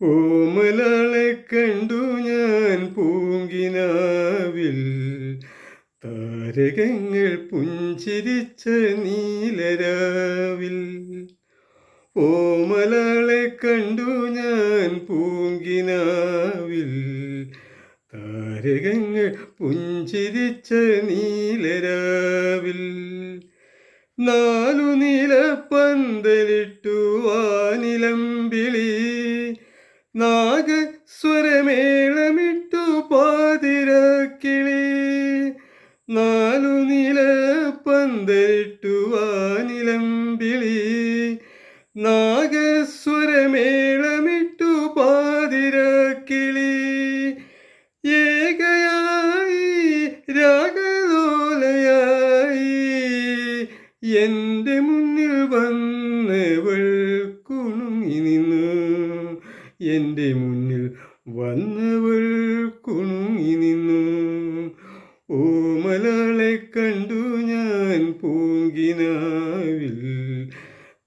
ഓമലാളെ കണ്ടു ഞാൻ പൂങ്കിനാവിൽ, താരകങ്ങൾ പുഞ്ചിരിച്ച നീലരാവിൽ. ഓമലാളെ കണ്ടു ഞാൻ പൂങ്കിനാവിൽ, താരകങ്ങൾ പുഞ്ചിരിച്ച നീലരാവിൽ. നാലു നീലപ്പന്തലിട്ടു വാനിലമ്പിളി, നാഗസ്വരമേളമിട്ടു പാതിരാക്കിളി. നാലു നീലപ്പന്തലിട്ടു വാനിലമ്പിളി, നാഗസ്വരമേളമിട്ടു പാതിരാക്കിളി. ഏകയായി രാഗലോലയായി എൻ്റെ മുന്നിൽ വന്നവൾ കുണുങ്ങി നിന്നു. എൻ്റെ മുന്നിൽ വന്നവൾ കുണുങ്ങി നിന്നു. ഓമലാളെ കണ്ടു ഞാൻ പൂങ്കിനാവിൽ,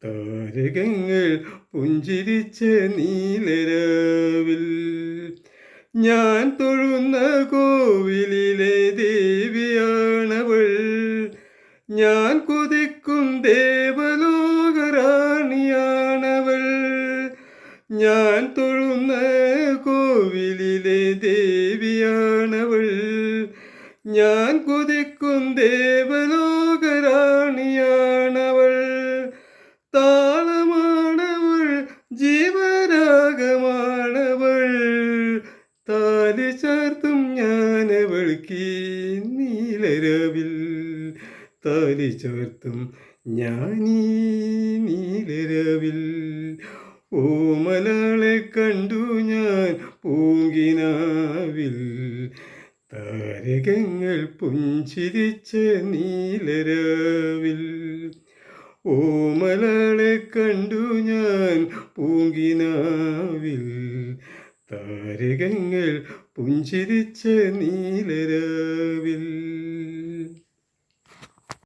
താരകങ്ങൾ പുഞ്ചിരിച്ച നീലരാവിൽ. ഞാൻ തൊഴുന്ന കോവിലിലെ ദേവിയാണവൾ, ഞാൻ കൊതിക്കും ദേവലോകറാണിയാണവൾ. ഞാൻ തൊഴുന്ന കോവിലിലെ ദേവിയാണവൾ, ഞാൻ കൊതിക്കും ദേവലോകറാണിയാണവൾ. താളമാണവൾ, ജീവരാഗമാണവൾ, താലി ചാർത്തും ഞാനവൾക്ക് നീലരാവിൽ. താലി ചാർത്തും ഞാനീ നീലരാവിൽ. ഓമലാളെ കണ്ടു ഞാൻ പൂങ്കിനാവിൽ, താരകങ്ങൾ പുഞ്ചിരിച്ച നീലരാവിൽ. ഓമലാളെ കണ്ടു ഞാൻ പൂങ്കിനാവിൽ, താരകങ്ങൾ പുഞ്ചിരിച്ച നീലരാവിൽ.